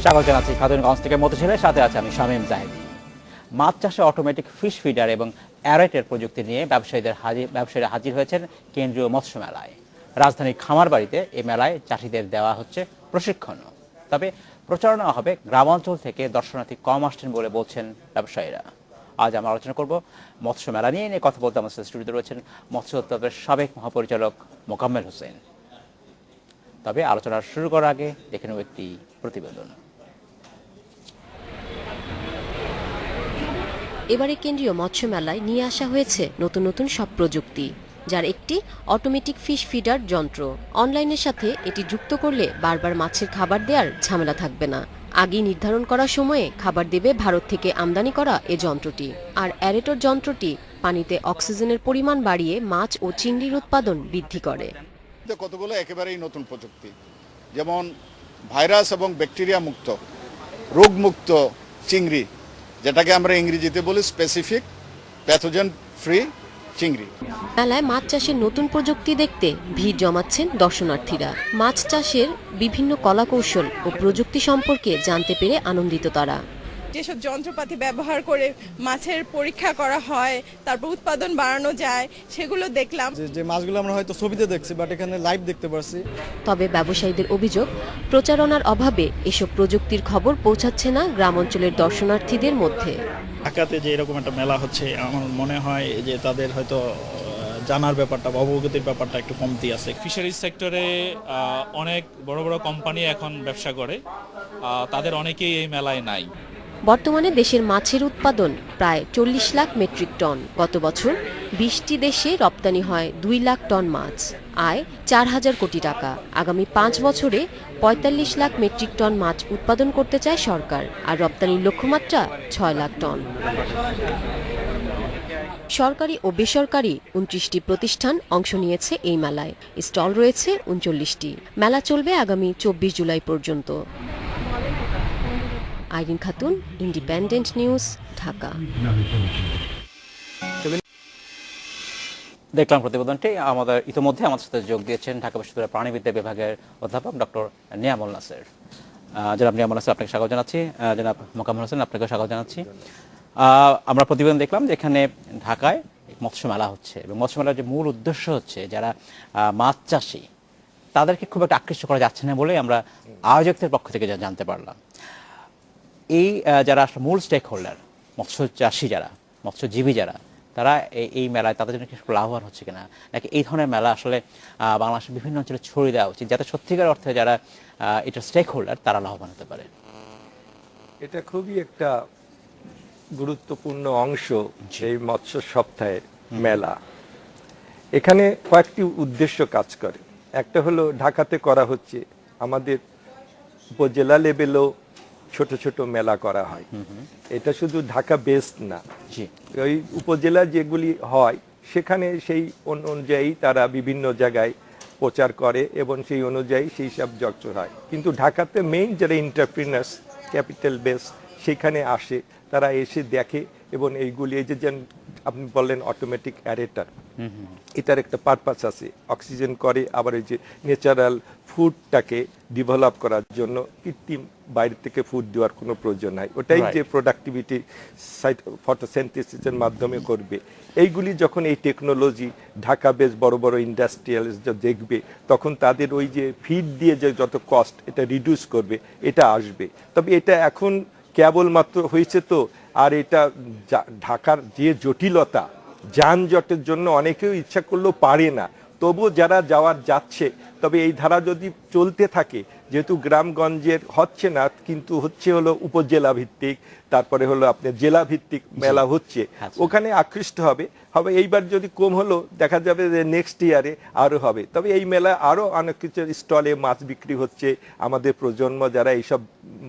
স্বাগত জানাচ্ছি খাতুনগঞ্জ থেকে মতিঝিলের সাথে আছে আমি শামীম জাহিদ। মাছ চাষে অটোমেটিক ফিশ ফিডার এবং অ্যারেটের প্রযুক্তি নিয়ে ব্যবসায়ীরা হাজির হয়েছেন কেন্দ্রীয় মৎস্য মেলায়। রাজধানীর খামারবাড়িতে এই মেলায় চাষিদের দেওয়া হচ্ছে প্রশিক্ষণ। তবে প্রচারণা হবে গ্রামাঞ্চল থেকে দর্শনার্থী কম আসছেন বলে বলছেন ব্যবসায়ীরা। আজ আমরা আলোচনা করব মৎস্য মেলা নিয়ে কথা বলতে আমাদের স্টুডিওতে রয়েছেন মৎস্য দপ্তরের সাবেক মহাপরিচালক মোকাম্মেল হোসেন। তবে আলোচনা শুরু করার আগে দেখে নেব একটি প্রতিবেদন। এবারে কেন্দ্রীয় মৎস্য মেলায় নিয়ে আসা হয়েছে নতুন নতুন সব প্রযুক্তি, যার একটি অটোমেটিক ফিশ ফিডার যন্ত্র। অনলাইনের সাথে এটি যুক্ত করলে বারবার মাছের খাবার দেওয়ার ঝামেলা থাকবে না। আগেই নির্ধারণ করার সময়ে খাবার দেবে ভারত থেকে আমদানি করা এ যন্ত্রটি। আর অ্যারেটর যন্ত্রটি পানিতে অক্সিজেনের পরিমাণ বাড়িয়ে মাছ ও চিংড়ির উৎপাদন বৃদ্ধি করে। কতগুলো একেবারেই নতুন প্রযুক্তি, যেমন ভাইরাস এবং ব্যাকটেরিয়া মুক্ত, রোগমুক্ত চিংড়ি, যেটাকে আমরা ইংরেজিতে বলি স্পেসিফিক প্যাথোজেন ফ্রি চিংড়ি। মেলায় মাছ চাষের নতুন প্রযুক্তি দেখতে ভিড় জমাচ্ছেন দর্শনার্থীরা। মাছ চাষের বিভিন্ন কলাকৌশল ও প্রযুক্তি সম্পর্কে জানতে পেরে আনন্দিত তারা। যেসব যন্ত্রপাতি ব্যবহার করে মাছের পরীক্ষা করা হয়, তারপর উৎপাদন বাড়ানো যায়, সেগুলো দেখলাম। যে মাছগুলো আমরা হয়তো ছবিতে দেখছি, বাট এখানে লাইভ দেখতে পারছি। তবে ব্যবসায়ীদের অভিযোগ, প্রচারণার অভাবে এসব প্রযুক্তির খবর পৌঁছাচ্ছে না গ্রাম অঞ্চলের দর্শনার্থীদের মধ্যে। ঢাকাতে যে এরকম একটা মেলা হচ্ছে, আমার মনে হয় যে তাদের হয়তো জানার ব্যাপারটা, অবগতির ব্যাপারটা একটু কমতি আছে। ফিশারিজ সেক্টরে অনেক বড় বড় কোম্পানি এখন ব্যবসা করে, তাদের অনেকেই এই মেলায় নাই। বর্তমানে দেশের মাছের উৎপাদন প্রায় 40 লাখ মেট্রিক টন। গত বছর 20টি দেশে রপ্তানি হয় 2 লাখ টন মাছ, আয় 4000 কোটি টাকা। আগামী 5 বছরে 45 লাখ মেট্রিক টন মাছ উৎপাদন করতে চায় সরকার, আর রপ্তানির লক্ষ্যমাত্রা 6 লাখ টন। সরকারি ও বেসরকারি 29টি প্রতিষ্ঠান অংশ নিয়েছে এই মেলায়। স্টল রয়েছে 39টি। মেলা চলবে আগামী 24 জুলাই পর্যন্ত। Irin Khatun, Independent News, Dhaka. দেখলাম প্রতিবেদনটি। ইতিমধ্যে আমাদের সাথে যোগ দিয়েছেন ঢাকা বিশ্ববিদ্যালয়ের প্রাণীবিদ্যা বিভাগের অধ্যাপক ডক্টর নিয়ামুল নাসের। জনাব নিয়ামুল নাসের, আপনাকে স্বাগত জানাচ্ছি। জনাব মোকাম্মেল হোসেন, আপনাকেও স্বাগত জানাচ্ছি। আমরা প্রতিবেদন দেখলাম যে এখানে ঢাকায় মৎস্য মেলা হচ্ছে, এবং মৎস্য মেলার যে মূল উদ্দেশ্য হচ্ছে যারা মাছ চাষি তাদেরকে খুব একটা আকৃষ্ট করা যাচ্ছে না বলে আমরা আয়োজকদের পক্ষ থেকে জানতে পারলাম। এই যারা আসলে মূল স্টেক হোল্ডার, মৎস্য চাষি যারা, মৎস্যজীবী যারা, তারা এই মেলায় তাদের জন্য কিছু লাভবান হচ্ছে কিনা, নাকি এই ধরনের মেলা আসলে বাংলাদেশের বিভিন্ন অঞ্চলে ছড়িয়ে দেওয়া উচিত, যাতে সত্যিকার অর্থে যারা এটা স্টেক হোল্ডার তারা লাভবান হতে পারে? এটা খুবই একটা গুরুত্বপূর্ণ অংশ এই মৎস্য সপ্তাহের মেলা। এখানে কয়েকটি উদ্দেশ্য কাজ করে। একটা হলো ঢাকাতে করা হচ্ছে, আমাদের উপজেলা লেভেলেও ছোট ছোট মেলা করা হয়। এটা শুধু ঢাকা বেসড না, ওই উপজেলা যেগুলি হয় সেখানে সেই অনুযায়ী তারা বিভিন্ন জায়গায় প্রচার করে এবং সেই অনুযায়ী সেই সব যজ্ঞ হয়। কিন্তু ঢাকাতে মেইন যারা এন্টারপ্রিনার্স, ক্যাপিটাল বেস, সেখানে আসে, তারা এসে দেখে। এবং এইগুলি এই যে আপনি বললেন অটোমেটিক অ্যারেটার, এটার একটা পারপাস আছে, অক্সিজেন করে, আবার এই যে ন্যাচারাল ফুডটাকে ডেভেলপ করার জন্য কৃত্রিম বাইরে থেকে ফুড দেওয়ার কোনো প্রয়োজন নাই। ওটাই যে প্রোডাক্টিভিটি ফটোসিনথেসিসের মাধ্যমে করবে। এইগুলি যখন এই টেকনোলজি ঢাকা বেশ বড় বড় ইন্ডাস্ট্রিয়ালিস্ট দেখবে, তখন তাদের ওই যে ফিড দিয়ে যে যত কস্ট, এটা রিডিউস করবে, এটা আসবে। তবে এটা এখন কেবলমাত্র হয়েছে তো, আর এটা ঢাকার যে জটিলতা, যানজটের জন্য অনেকেও ইচ্ছা করলেও পারে না। তবুও যারা যাচ্ছে, তবে এই ধারা যদি চলতে থাকে, যেহেতু গ্রামগঞ্জের হচ্ছে না, কিন্তু হচ্ছে হলো উপজেলা ভিত্তিক, তারপরে হলো আপনার জেলা ভিত্তিক মেলা হচ্ছে, ওখানে আকৃষ্ট হবে। এইবার যদি কম হলো, দেখা যাবে যে নেক্সট ইয়ারে আরও হবে। তবে এই মেলা আরও অনেক কিছু স্টলে মাছ বিক্রি হচ্ছে। আমাদের প্রজন্ম যারা এইসব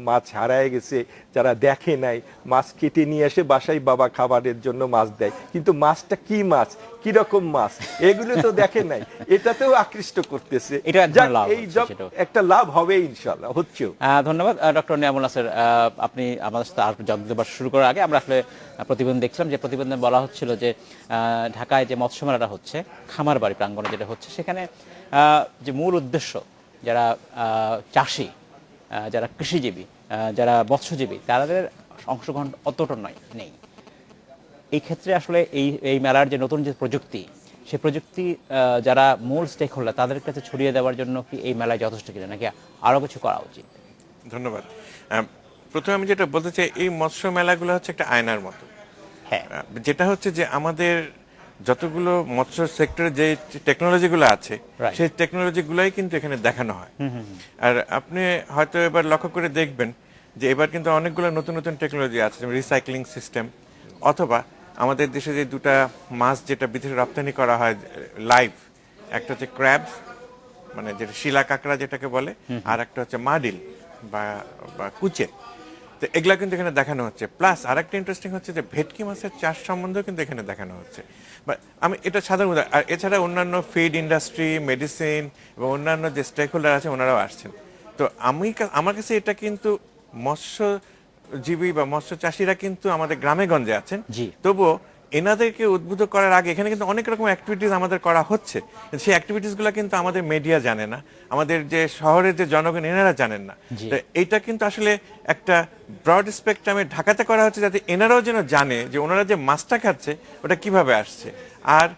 মাছ হারায় গেছে, যারা দেখে নাই, মাছ কেটে নিয়ে এসে বাসায় বাবা খাবারের জন্য মাছ দেয়, কিন্তু মাছটা কি মাছ, কিরকম মাছ, এগুলো তো দেখে নাই। এটাতেও আকৃষ্ট করতেছে। এই একটা লাভ হবে ইনশাআল্লাহ, হচ্ছেও। ধন্যবাদ ডক্টর নিয়ামুল নাসের। আপনি আমাদের সাথে আর যজ্ঞ শুরু করার আগে আমরা আসলে প্রতিবেদন দেখছিলাম, যে প্রতিবেদনে বলা হচ্ছিল যে ঢাকায় যে মৎস্য মেলাটা হচ্ছে, খামার বাড়ি প্রাঙ্গণে যেটা হচ্ছে, সেখানে যে মূল উদ্দেশ্য যারা চাষি, যারা কৃষিজীবী, যারা মৎস্যজীবী তাদের অংশগ্রহণ অতটা নেই। এই ক্ষেত্রে আসলে এই মেলার যে নতুন যে প্রযুক্তি, সেই প্রযুক্তি যারা মূল স্টেক হোল্ডার তাদের কাছে ছড়িয়ে দেওয়ার জন্য কি এই মেলায় যথেষ্ট কিনা, নাকি আরও কিছু করা উচিত? ধন্যবাদ। প্রথমে আমি যেটা বলতে চাই, এই মৎস্য মেলাগুলো হচ্ছে একটা আয়নার মতো। হ্যাঁ, যেটা হচ্ছে যে আমাদের যতগুলো মৎস্য সেক্টরে যে টেকনোলজিগুলো আছে, Right. সেই টেকনোলজিগুলোই কিন্তু এখানে দেখানো হয়। আর আপনি হয়তো এবার লক্ষ্য করে দেখবেন যে এবার কিন্তু অনেকগুলো নতুন নতুন টেকনোলজি আছে, যেমন রিসাইক্লিং সিস্টেম, অথবা আমাদের দেশে যে দুটা মাছ যেটা বিদেশে রপ্তানি করা হয় লাইভ, একটা হচ্ছে ক্র্যাবস মানে যেটা শিলা কাঁকড়া যেটাকে বলে, আর একটা হচ্ছে মাডিল বা কুচে। তো এগুলা কিন্তু এখানে দেখানো হচ্ছে। প্লাস আরেকটা ইন্টারেস্টিং হচ্ছে যে ভেটকি মাছের চাষ সম্বন্ধেও কিন্তু এখানে দেখানো হচ্ছে। বা আমি এটা সাধারণ উদাহরণ, আর এছাড়া অন্যান্য ফিড ইন্ডাস্ট্রি, মেডিসিন এবং অন্যান্য যে স্টেক হোল্ডার আছে ওনারাও আসছেন। তো আমার কাছে এটা কিন্তু মৎস্যজীবী বা মৎস্য চাষিরা কিন্তু আমাদের গ্রামে গঞ্জে আছেন, জি। তবুও এনাদেরকে উদ্বুদ্ধ করার আগে এখানে কিন্তু অনেক রকম অ্যাক্টিভিটিস আমাদের করা হচ্ছে। সেই অ্যাক্টিভিটিসগুলো কিন্তু আমাদের মিডিয়া জানে না, আমাদের যে শহরের যে জনগণ এনারা জানেন না। জি। তো এইটা কিন্তু আসলে একটা ব্রড স্পেকট্রামে ঢাকাতে করা হচ্ছে, যাতে এনারাও যেন জানে যে ওনারা যে মাছটা খাচ্ছে ওটা কিভাবে আসছে। আর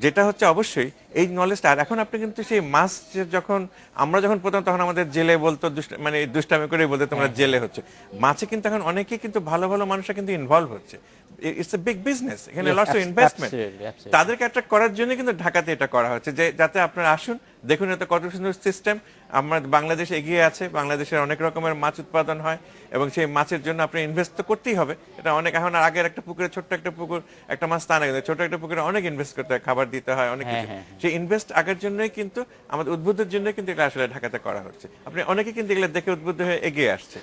যেটা হচ্ছে অবশ্যই এই নলেজটা, আর এখন আপনি কিন্তু সেই মাছ আমরা যখন প্রথম তখন আমাদের জেলে বলতো, মানে দুষ্টামি করে বলতে তোমরা জেলে হচ্ছে। মাছে কিন্তু এখন অনেকেই কিন্তু ভালো ভালো মানুষরা কিন্তু ইনভলভ হচ্ছে। ইটস এ বিগ বিজনেস, এখানে লটস অফ ইনভেস্টমেন্ট। absolutely. তাদেরকে অ্যাট্রাক্ট করার জন্য কিন্তু ঢাকাতে এটা করা হচ্ছে, যে যাতে আপনারা আসুন, দেখুন এটা কত সুন্দর সিস্টেম। আমরা বাংলাদেশ এগিয়ে আছে, বাংলাদেশের অনেক রকমের মাছ উৎপাদন হয় এবং সেই মাছের জন্য আপনি ইনভেস্ট তো করতেই হবে। এটা অনেক, এখন আগের একটা পুকুরে ছোট্ট একটা পুকুর, একটা মাছ তা না, কিন্তু ছোট একটা পুকুরে অনেক ইনভেস্ট করতে হয়, খাবার দিতে হয়, অনেক কিছু। সেই ইনভেস্ট আগের জন্যই কিন্তু আমাদের উদ্বুদ্ধের জন্যই কিন্তু এটা আসলে ঢাকাতে করা হচ্ছে। আপনি অনেকে কিন্তু এগুলো দেখে উদ্বুদ্ধ হয়ে এগিয়ে আসছে।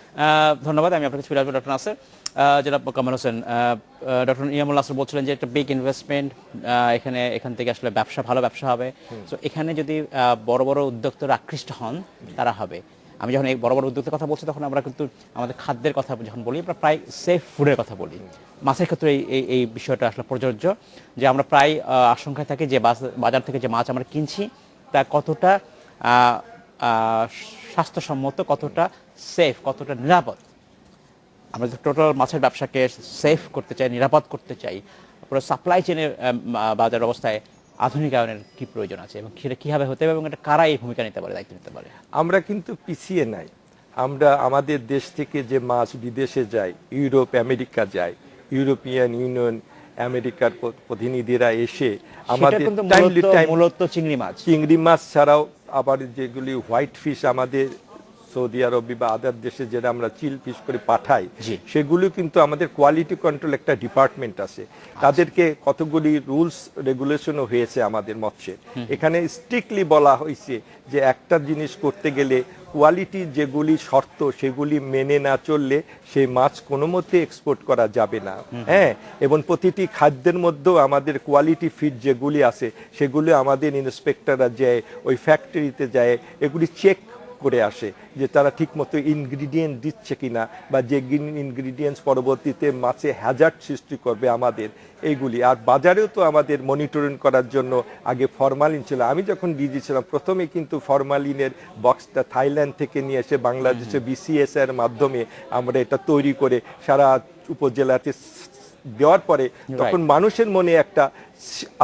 ধন্যবাদ। আমি আপনাকে ফিরে আসবো ডক্টর নাসের। জনাব কামাল হোসেন, ডক্টর নিয়ামুল নাসের বলছিলেন যে একটা বিগ ইনভেস্টমেন্ট, এখান থেকে আসলে ভালো ব্যবসা হবে। তো এখানে যদি বড় বড় উদ্যোক্তারা আকৃষ্ট হন, তারা হবে। আমি যখন এই বড় বড় উদ্যোক্তার কথা বলছি, তখন আমরা কিন্তু আমাদের খাদ্যের কথা যখন বলি, আমরা প্রায় সেফ ফুডের কথা বলি। মাছের ক্ষেত্রে এই বিষয়টা আসলে প্রযোজ্য, যে আমরা প্রায় আশঙ্কায় থাকি যে বাজার থেকে যে মাছ আমরা কিনছি তা কতটা স্বাস্থ্যসম্মত, কতটা সেফ, কতটা নিরাপদ। আমরা যদি টোটাল মাছের ব্যবসাকে সেফ করতে চাই, নিরাপদ করতে চাই, পুরো সাপ্লাই চেনের বাজার অবস্থায় আধুনিকায়নের কি প্রয়োজন আছে এবং সেটা কীভাবে হতে হবে এবং এটা কারা এই ভূমিকা নিতে পারে, দায়িত্ব নিতে পারে? আমরা কিন্তু পিছিয়ে নাই। আমরা আমাদের দেশ থেকে যে মাছ বিদেশে যায়, ইউরোপ আমেরিকা যায়, ইউরোপিয়ান ইউনিয়ন আমেরিকার প্রতিনিধিরা এসে আমাদের মূলত চিংড়ি মাছ ছাড়াও আবার যেগুলি হোয়াইট ফিশ আমাদের সৌদি আরব বা আদার দেশে যেটা আমরা চিল ফিশ করে পাঠাই, সেগুলো কিন্তু আমাদের কোয়ালিটি কন্ট্রোল একটা ডিপার্টমেন্ট আছে। তাদেরকে কতগুলি রুলস রেগুলেশনও হয়েছে আমাদের মৎস্যের। এখানে স্ট্রিক্টলি বলা হয়েছে যে একটা জিনিস করতে গেলে কোয়ালিটির যেগুলি শর্ত সেগুলি মেনে না চললে সেই মাছ কোনো মতে এক্সপোর্ট করা যাবে না। হ্যাঁ, এবং প্রতিটি খাদ্যের মধ্যেও আমাদের কোয়ালিটি ফিড যেগুলি আছে সেগুলি আমাদের ইন্সপেক্টররা যায়, ওই ফ্যাক্টরিতে যায়, এগুলি চেক করে আসে যে তারা ঠিকমতো ইনগ্রিডিয়েন্ট দিচ্ছে কিনা, বা যে ইনগ্রিডিয়েন্টস পরবর্তীতে মাছে হ্যাজার্ড সৃষ্টি করবে আমাদের এইগুলি। আর বাজারেও তো আমাদের মনিটরিং করার জন্য আগে ফরমালিন ছিল। আমি যখন ডিজি ছিলাম প্রথমে কিন্তু ফরমালিনের বক্সটা থাইল্যান্ড থেকে নিয়ে এসে বাংলাদেশে বিসিএস এর মাধ্যমে আমরা এটা তৈরি করে সারা উপজেলাতে দেওয়ার পরে তখন মানুষের মনে একটা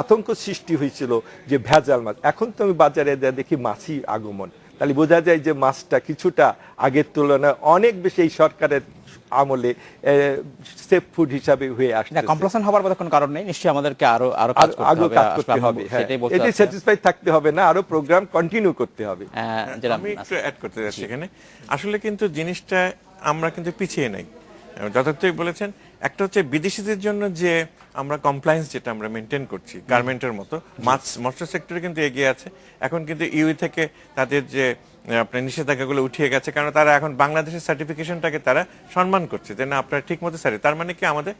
আতঙ্ক সৃষ্টি হয়েছিল যে ভেজাল মাছ। এখন তো আমি বাজারে দেখি মাছই আগমন। তাহলে বোঝা যায় যে মাছটা কিছুটা আগের তুলনায় অনেক বেশি এই সরকারের আমলে সেফ ফুড হিসাবে হয়ে আসছে। কমপ্লেসেন্ট হবার মতো কোনো কারণ নেই, নিশ্চয়ই আমাদেরকে আরো কাজ করতে হবে। এটাই স্যাটিসফাইড থাকতে হবে না, আরো প্রোগ্রাম কন্টিনিউ করতে হবে। আমি একটু অ্যাড করতে যাচ্ছি এখানে। আসলে কিন্তু জিনিসটা আমরা কিন্তু পিছিয়ে নাই, যথার্থই বলেছেন। একটা হচ্ছে বিদেশিদের জন্য যে আমরা কমপ্লায়েন্স যেটা আমরা মেনটেন করছি গার্মেন্টের মতো, মৎস্য সেক্টরে কিন্তু এগিয়ে আছে। এখন কিন্তু ইউই থেকে তাদের যে আপনার নিষেধাজ্ঞাগুলো উঠিয়ে গেছে, কারণ তারা এখন বাংলাদেশের সার্টিফিকেশনটাকে তারা সম্মান করছে যে না আপনারা ঠিক মতো সারি। তার মানে কি আমাদের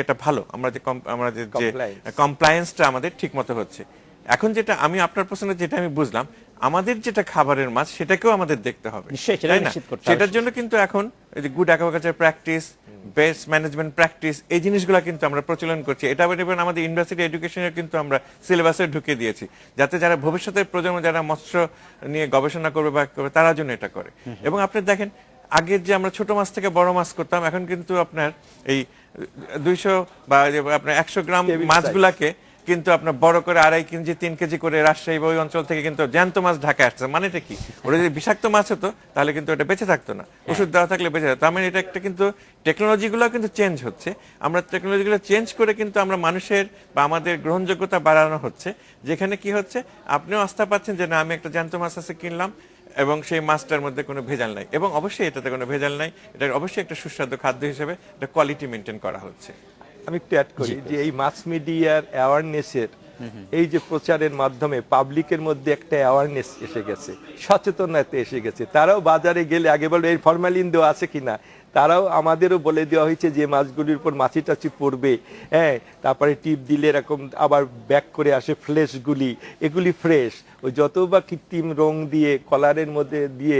এটা ভালো, আমাদের যে কমপ্লায়েন্সটা আমাদের ঠিক মতো হচ্ছে। এখন যেটা আমি আপনার প্রশ্নে যেটা আমি বুঝলাম, আমাদের যেটা খাবারের মাছ সেটাকেও আমাদের দেখতে হবে, সেটার জন্য কিন্তু এখন good aquaculture practice, best management practice, এই জিনিসগুলো কিন্তু আমরা প্রচলন করছি। এটা আমাদের ইউনিভার্সিটি এডুকেশনে কিন্তু আমরা সিলেবাসে ঢুকে দিয়েছি, যাতে যারা ভবিষ্যতের প্রজন্ম যারা মৎস্য নিয়ে গবেষণা করবে বা তারা জন্য এটা করে। এবং আপনি দেখেন আগের যে আমরা ছোট মাছ থেকে বড় মাছ করতাম, এখন কিন্তু আপনার এই 200 বা আপনার 100 গ্রাম Cabin মাছগুলাকে কিন্তু আপনার বড় করে 2.5 কেজি 3 কেজি করে রাজশাহী বা ওই অঞ্চল থেকে কিন্তু জ্যান্ত মাছ ঢাকায় আসছে। মানেটা কি? ওটা যদি বিষাক্ত মাছ হতো তাহলে কিন্তু এটা বেঁচে থাকতো না, ওষুধ দেওয়া থাকলে বেঁচে থাকতো। তার মানে এটা একটা কিন্তু টেকনোলজিগুলো কিন্তু চেঞ্জ হচ্ছে, আমরা টেকনোলজিগুলো চেঞ্জ করে কিন্তু আমরা মানুষের বা আমাদের গ্রহণযোগ্যতা বাড়ানো হচ্ছে, যেখানে কি হচ্ছে আপনিও আস্থা পাচ্ছেন যে না আমি একটা জ্যান্ত মাছ আছে কিনলাম এবং সেই মাছটার মধ্যে কোনো ভেজাল নাই, এবং অবশ্যই এটাতে কোনো ভেজাল নাই, এটা অবশ্যই একটা সুস্বাদু খাদ্য হিসেবে এটা কোয়ালিটি মেনটেন করা হচ্ছে। আমি একটু অ্যাড করি যে এই মাস মিডিয়ার অ্যাওয়ারনেসের এই যে প্রচারের মাধ্যমে পাবলিকের মধ্যে একটা অ্যাওয়ারনেস এসে গেছে, সচেতনতা এসে গেছে। তারাও বাজারে গেলে আগে বলবে এই ফরমালিন দেওয়া আছে কিনা, তারাও আমাদেরও বলে দেওয়া হয়েছে যে মাছগুলির উপর মাছি টাছি পড়বে, হ্যাঁ, তারপরে টিপ দিলে এরকম আবার ব্যাক করে আসে ফ্লেশগুলি, এগুলি ফ্রেশ। ওই যত বা কৃত্রিম রং দিয়ে কলারের মধ্যে দিয়ে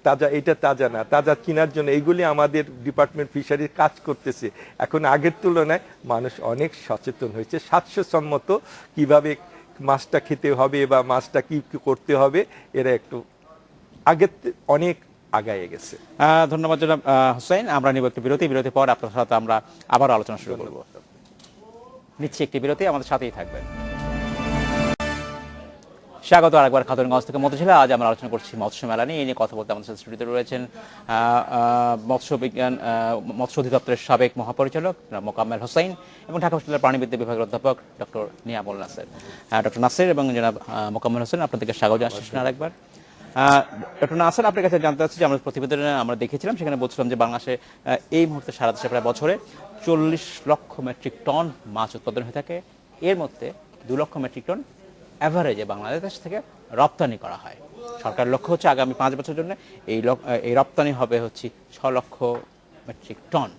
তাজা, এটা তাজা না, তাজা কেনার জন্য এইগুলি আমাদের ডিপার্টমেন্ট ফিশারির কাজ করতেছে। এখন আগের তুলনায় মানুষ অনেক সচেতন হয়েছে, স্বাস্থ্যসম্মত কিভাবে মাছটা খেতে হবে বা মাছটা কি করতে হবে, এরা একটু আগের অনেক আগায় গেছে। ধন্যবাদ জনাব হোসেন। আমরা নিব একটি বিরতির পর আপনার সাথে আমরা আবার আলোচনা শুরু করব। নিচ্ছি একটি বিরতি, আমাদের সাথেই থাকবেন। স্বাগত আরেকবার খাতুনগঞ্জ থেকে মতিঝিলে। আজ আমরা আলোচনা করছি মৎস্য মেলা নিয়ে। এই নিয়ে কথা বলতে আমাদের সাথে স্টুডিওতে রয়েছেন মৎস্য অধিদপ্তরের সাবেক মহাপরিচালক মোকাম্মেল হোসেন এবং ঢাকা বিশ্ববিদ্যালয়ের প্রাণীবিদ্যা বিভাগের অধ্যাপক ডক্টর নিয়ামুল নাসের। ডক্টর নাসের এবং জনাব মোকাম্মেল হোসেন, আপনাদেরকে স্বাগত জানাচ্ছি আরেকবার। ডক্টর নাসের, আপনার কাছে জানতে চাচ্ছি যে আমরা প্রতিবেদনে আমরা দেখেছিলাম, সেখানে বলছিলাম যে বাংলাদেশে এই মুহূর্তে সারা দেশে প্রায় বছরে 40 লক্ষ মেট্রিক টন মাছ উৎপাদন হয়ে থাকে। এর মধ্যে 2 লক্ষ মেট্রিক টন অ্যাভারেজে বাংলাদেশ থেকে রপ্তানি করা হয়। সরকারের লক্ষ্য হচ্ছে আগামী 5 বছরের জন্য এই রপ্তানি হবে হচ্ছে 6 লক্ষ মেট্রিক টন।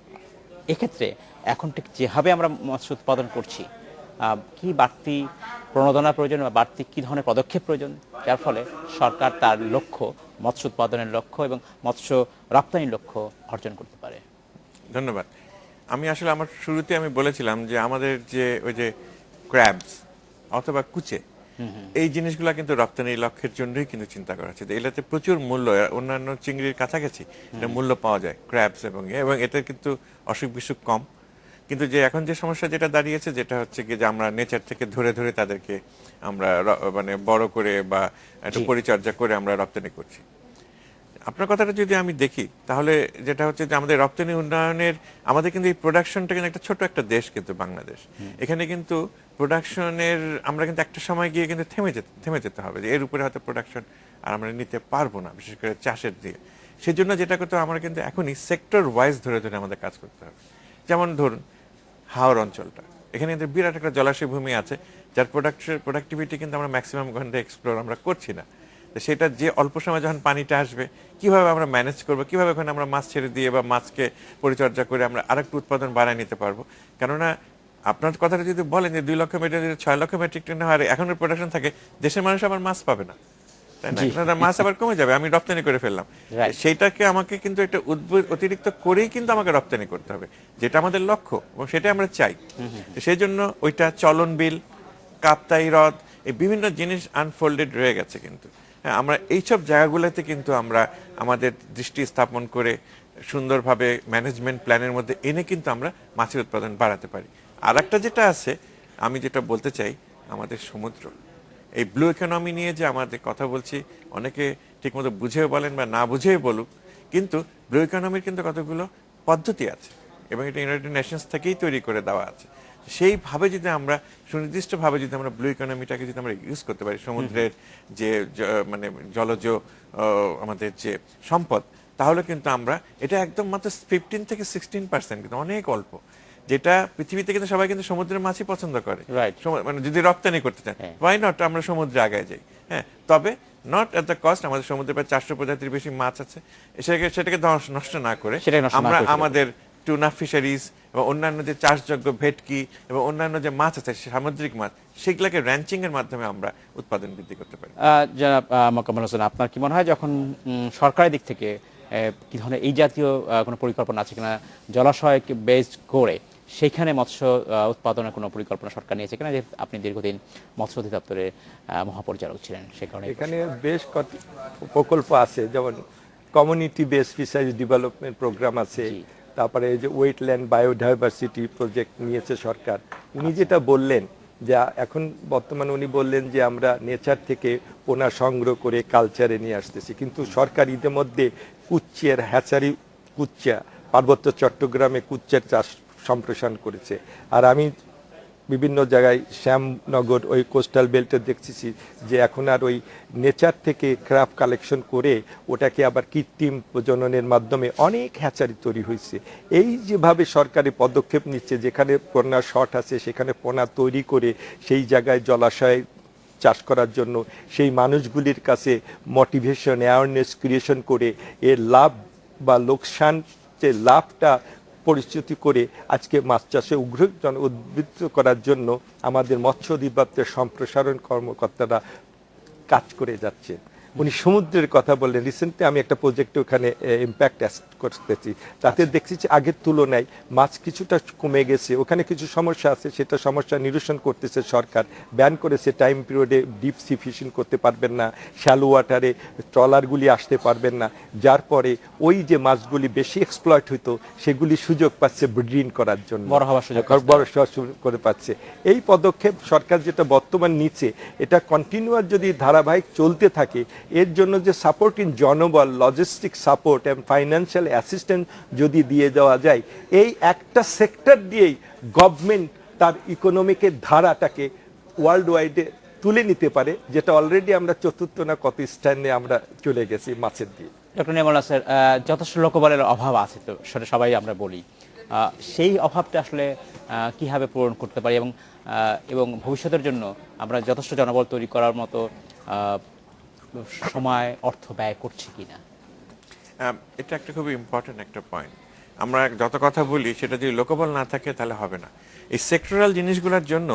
এক্ষেত্রে এখন ঠিক যেভাবে আমরা মৎস্য উৎপাদন করছি, কি বাড়তি প্রণোদনার প্রয়োজন বা বাড়তি কী ধরনের পদক্ষেপ প্রয়োজন, যার ফলে সরকার তার লক্ষ্য, মৎস্য উৎপাদনের লক্ষ্য এবং মৎস্য রপ্তানির লক্ষ্য অর্জন করতে পারে? ধন্যবাদ। আমি আসলে আমার শুরুতে আমি বলেছিলাম যে আমাদের যে ওই যে ক্র্যাবস অথবা কুচে, এই জিনিসগুলো কিন্তু রপ্তানির লক্ষ্যের জন্যই কিন্তু চিন্তা করা হচ্ছে। এটাতে প্রচুর মূল্য, অন্যান্য চিংড়ির কাছাকাছি এটা মূল্য পাওয়া যায় ক্র্যাবস, এবং এটার কিন্তু অসুখ বিসুখ কম। কিন্তু যে এখন যে সমস্যা যেটা দাঁড়িয়েছে, যেটা হচ্ছে কি যে আমরা নেচার থেকে ধরে ধরে তাদেরকে আমরা মানে বড় করে বা একটু পরিচর্যা করে আমরা রপ্তানি করছি। আপনার কথাটা যদি আমি দেখি তাহলে যেটা হচ্ছে যে আমাদের রপ্তানি উন্নয়নের, আমাদের কিন্তু এই প্রোডাকশনটা কিন্তু একটা ছোট একটা দেশ কিন্তু বাংলাদেশ। এখানে কিন্তু প্রোডাকশনের আমরা কিন্তু একটা সময় গিয়ে কিন্তু থেমে যেতে হবে, যে এর উপরে হয়তো প্রোডাকশন আর আমরা নিতে পারবো না, বিশেষ করে চাষের দিকে। সেই জন্য যেটা করতে আমরা কিন্তু এখনই সেক্টর ওয়াইজ ধরে ধরে আমাদের কাজ করতে হবে। যেমন ধরুন হাওর অঞ্চলটা, এখানে কিন্তু বিরাট একটা জলাশয় ভূমি আছে, যার প্রোডাক্টিভিটি কিন্তু আমরা ম্যাক্সিমাম ঘন্টা এক্সপ্লোর আমরা করছি না। সেটা যে অল্প সময় যখন পানিটা আসবে কিভাবে আমরা ম্যানেজ করবো, কিভাবে ওখানে আমরা মাছ ছেড়ে দিয়ে বা মাছকে পরিচর্যা করে আমরা আরেকটু উৎপাদন বাড়ায় নিতে পারবো। কেননা আপনার কথাটা যদি বলেন যে 2 লক্ষ মেট্রিক, 6 লক্ষ মেট্রিক টন হয়, এখনের প্রোডাকশন থাকে, দেশের মানুষ আবার মাছ পাবে না, তাই না? মাছ আবার কমে যাবে, আমি রপ্তানি করে ফেললাম। সেইটাকে আমাকে কিন্তু একটা অতিরিক্ত করেই কিন্তু আমাকে রপ্তানি করতে হবে, যেটা আমাদের লক্ষ্য এবং সেটাই আমরা চাই। সেই জন্য ওইটা চলন বিল, কাপ্তাই হ্রদ, এই বিভিন্ন জিনিস আনফোল্ডেড রয়ে গেছে। কিন্তু আমরা এইসব জায়গাগুলোতে কিন্তু আমরা আমাদের দৃষ্টি স্থাপন করে সুন্দরভাবে ম্যানেজমেন্ট প্ল্যানের মধ্যে এনে কিন্তু আমরা মাছের উৎপাদন বাড়াতে পারি। আর একটা যেটা আছে, আমি যেটা বলতে চাই, আমাদের সমুদ্র, এই ব্লু ইকোনমি নিয়ে যে আমাদের কথা বলছি, অনেকে ঠিকমতো বুঝেও বলেন বা না বুঝেও বলুক, কিন্তু ব্লু ইকোনমির কিন্তু কতগুলো পদ্ধতি আছে এবং এটা ইউনাইটেড নেশনস থেকেই তৈরি করে দেওয়া আছে। সেইভাবে যদি আমরা সুনির্দিষ্টভাবে যদি আমরা ব্লু ইকোনমিটাকে যদি আমরা ইউজ করতে পারি, সমুদ্রের যে মানে জলজ আমাদের যে সম্পদ, তাহলে কিন্তু আমরা এটা একদম মাত্র 15 থেকে 16%, কিন্তু অনেক অল্প, যেটা পৃথিবীতে কিন্তু সবাই কিন্তু সমুদ্রের মাছই পছন্দ করে। মানে যদি রপ্তানি করতে চান, ওয়াই নট আমরা সমুদ্রে আগায় যাই। হ্যাঁ, তবে নট এট দ্য কস্ট, আমাদের সমুদ্রে প্রায় 400 প্রজাতির বেশি মাছ আছে, সেটাকে নষ্ট না করে আমরা আমাদের টুনা ফিশারিজ এবং অন্যান্য যে চাষযোগ্য ভেটকি এবং অন্যান্য যে মাছ আছে সামুদ্রিক মাছ, সেগুলোকে র্যাঞ্চিং এর মাধ্যমে আমরা উৎপাদন বৃদ্ধি করতে পারি। জনাব মোকাম্মেল হোসেন, আপনার কি মনে হয় যখন সরকারের দিক থেকে কি ধরনের এই জাতীয় কোনো পরিকল্পনা আছে কিনা, জলাশয়কে বেস করে সেখানে মৎস্য উৎপাদনের কোনো পরিকল্পনা সরকার নিয়েছে কিনা? যে আপনি দীর্ঘদিন মৎস্য অধিদপ্তরের মহাপরিচালক ছিলেন, সে কারণে এখানে বেশ কত প্রকল্প আছে। যেমন community base fisheries development programme আছে, জি। তারপরে এই যে ওয়েটল্যান্ড বায়োডাইভার্সিটি প্রজেক্ট নিয়েছে সরকার। উনি যেটা বললেন যে এখন বর্তমানে উনি বললেন যে আমরা নেচার থেকে পোনা সংগ্রহ করে কালচারে নিয়ে আসতেছি, কিন্তু সরকার ইতিমধ্যে কুচ্চের হ্যাচারি কুচ্চা পার্বত্য চট্টগ্রামে কুচ্চের চাষ সম্প্রসারণ করেছে। আর আমি বিভিন্ন জায়গায় শ্যামনগর ওই কোস্টাল বেল্টে দেখতেছি যে এখন আর ওই নেচার থেকে ক্রাফ কালেকশন করে ওটাকে আবার কৃত্রিম প্রজননের মাধ্যমে অনেক হ্যাচারি তৈরি হয়েছে। এই যেভাবে সরকারি পদক্ষেপ নিচ্ছে, যেখানে পোনা শর্ট আছে সেখানে পোনা তৈরি করে সেই জায়গায় জলাশয় চাষ করার জন্য সেই মানুষগুলির কাছে মোটিভেশন অ্যাওয়ারনেস ক্রিয়েশন করে এর লাভ বা লোকসান যে লাভটা পরিচিতি করে আজকে মাছ চাষে উদ্বুদ্ধ করার জন্য আমাদের মৎস্য অধিদপ্তরের সম্প্রসারণ কর্মকর্তারা কাজ করে যাচ্ছে। উনি সমুদ্রের কথা বললেন। রিসেন্টলি আমি একটা প্রজেক্টে ওখানে ইম্প্যাক্ট করতেছি, তাতে দেখছি যে আগের তুলনায় মাছ কিছুটা কমে গেছে। ওখানে কিছু সমস্যা আছে, সেটা সমস্যা নিরসন করতেছে সরকার। ব্যান করেছে টাইম পিরিয়ডে ডিপ সি ফিশিং করতে পারবেন না, শ্যালো ওয়াটারে ট্রলারগুলি আসতে পারবেন না, যার পরে ওই যে মাছগুলি বেশি এক্সপ্লয়েট হইতো সেগুলি সুযোগ পাচ্ছে ব্রিডিং করার জন্য, বড় হওয়ার সুযোগ করে পাচ্ছে। এই পদক্ষেপ সরকার যেটা বর্তমান নিচ্ছে এটা কন্টিনিউয়াস যদি ধারাবাহিক চলতে থাকে, এর জন্য যে সাপোর্টিং জনবল, লজিস্টিক সাপোর্ট এবং ফাইন্যান্সিয়াল অ্যাসিস্ট্যান্স যদি দিয়ে দেওয়া যায়, এই একটা সেক্টর দিয়েই গভর্নমেন্ট তার ইকোনমিকের ধারাটাকে ওয়ার্ল্ড ওয়াইডে তুলে নিতে পারে, যেটা অলরেডি আমরা চতুর্থ না কত স্থানে আমরা চলে গেছি মাছের দিয়ে। ডক্টর নিয়ামুল নাসের, যথেষ্ট লোকবলের অভাব আছে তো সেটা সবাই আমরা বলি, সেই অভাবটা আসলে কিভাবে পূরণ করতে পারি এবং ভবিষ্যতের জন্য আমরা যথেষ্ট জনবল তৈরি করার মতো সময় অর্থ ব্যয় করছি কিনা? এটা একটা খুবই ইম্পর্টেন্ট একটা পয়েন্ট। আমরা যত কথা বলি সেটা যদি লোকবল না থাকে তাহলে হবে না। এই সেক্টরাল জিনিসগুলোর জন্য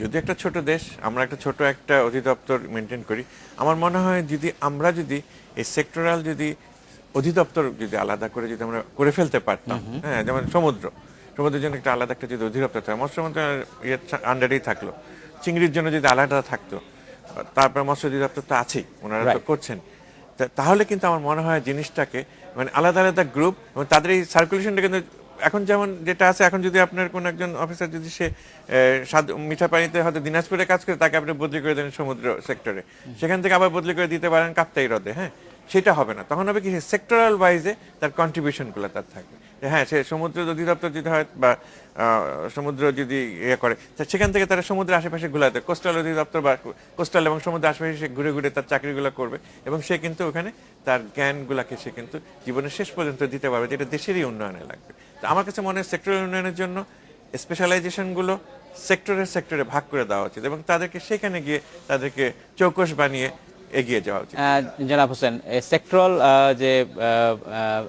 যদি একটা ছোট দেশ, আমরা একটা ছোট একটা অধিদপ্তর মেনটেন করি, আমার মনে হয় আমরা যদি এই সেক্টরাল অধিদপ্তর আলাদা করে আমরা করে ফেলতে পারতাম, হ্যাঁ, যেমন সমুদ্রের জন্য একটা আলাদা একটা যদি অধিদপ্তর থাকে, মৎস্য মন্ত্রণালয়ের আন্ডারেই থাকলো, চিংড়ির জন্য যদি আলাদা থাকতো, তারপর মৎস্য অধিদপ্তর তো আছেই, ওনারা তো করছেন, তাহলে কিন্তু আমার মনে হয় জিনিসটাকে আলাদা আলাদা গ্রুপ এবং তাদের এই সার্কুলেশনটা কিন্তু এখন যেমন যেটা আছে, এখন যদি আপনার কোন একজন অফিসার যদি সে মিঠা পানিতে হয়তো দিনাজপুরে কাজ করে, তাকে আপনি বদলি করে দেন সমুদ্র সেক্টরে, সেখান থেকে আবার বদলি করে দিতে পারেন কাপ্তাই হ্রদে, হ্যাঁ, সেটা হবে না। তখন হবে কি সেক্টরাল ওয়াইজে তার কন্ট্রিবিউশনগুলো তার থাকবে, হ্যাঁ, সে সমুদ্র অধিদপ্তর যদি হয় বা সমুদ্র যদি করে, সেখান থেকে তারা সমুদ্রের আশেপাশে ঘুরাতে, কোস্টাল অধিদপ্তর বা কোস্টাল এবং সমুদ্রের আশেপাশে সে ঘুরে ঘুরে তার চাকরিগুলো করবে এবং সে কিন্তু ওখানে তার জ্ঞানগুলাকে সে কিন্তু জীবনের শেষ পর্যন্ত দিতে পারবে, যেটা দেশেরই উন্নয়নে লাগবে। তো আমার কাছে মনে হয় সেক্টরাল উন্নয়নের জন্য স্পেশালাইজেশনগুলো সেক্টরে ভাগ করে দেওয়া উচিত এবং তাদেরকে সেখানে গিয়ে তাদেরকে চৌকস বানিয়ে এগিয়ে যাওয়া উচিত। জনাব হোসেন, সেক্টরাল যে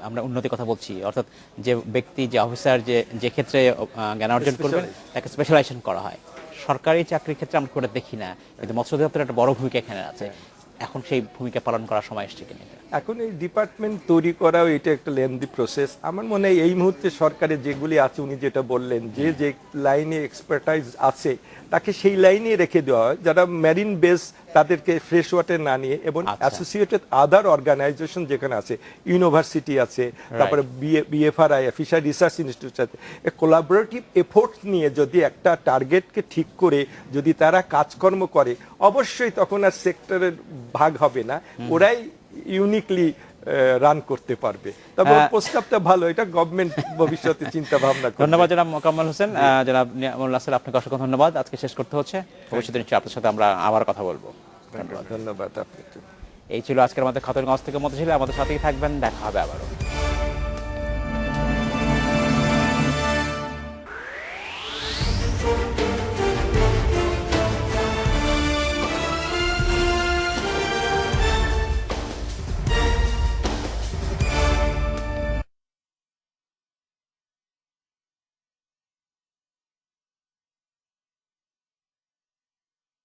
আমরা উন্নতির কথা বলছি, অর্থাৎ যে ব্যক্তি, যে অফিসার যে ক্ষেত্রে জ্ঞান অর্জন করবেন তাকে স্পেশালাইজেশন করা হয়। সরকারি চাকরির ক্ষেত্রে আমরা করে দেখি না, কিন্তু মৎস্য অধিদপ্তরের একটা বড় ভূমিকা এখানে আছে। এখন সেই ভূমিকা পালন করার সময় এসছে কিনা? এখন এই ডিপার্টমেন্ট তৈরি করাও এটা একটা লেন্দি প্রসেস। আমার মনে হয় এই মুহূর্তে সরকারে যেগুলি আছে, উনি যেটা বললেন যে লাইনে এক্সপার্টাইজ আছে তাকে সেই লাইনে রেখে দেওয়া হয়, যারা মেরিন বেস তাদেরকে ফ্রেশ ওয়াটার না নিয়ে, এবং অ্যাসোসিয়েটেড আদার অর্গানাইজেশন যেখানে আছে, ইউনিভার্সিটি আছে, তারপরে বিএফআরআই ফিশারি রিসার্চ ইনস্টিটিউট আছে, কোলাবোরেটিভ এফোর্টস নিয়ে যদি একটা টার্গেটকে ঠিক করে যদি তারা কাজকর্ম করে, অবশ্যই তখন আর সেক্টরের ভাগ হবে না, ওরাই ইউনিকলি রান করতে পারবে। তবে প্রস্তাবটা ভালো, এটা গভর্নমেন্ট ভবিষ্যতে চিন্তা ভাবনা করবে। ধন্যবাদ জনাব মোকাম্মল হোসেন। জনাব নিয়ামুল নাসের, আপনাকে অসংখ্য ধন্যবাদ। আজকে শেষ করতে হচ্ছে, ভবিষ্যতে নিশ্চয়ই আপনার সাথে আমরা আবার কথা বলবো। ধন্যবাদ আপনাকে। এই ছিল আজকের আমাদের খাতুনগঞ্জ থেকে মতো ছিল। আমাদের সাথেই থাকবেন, দেখা হবে আবারও।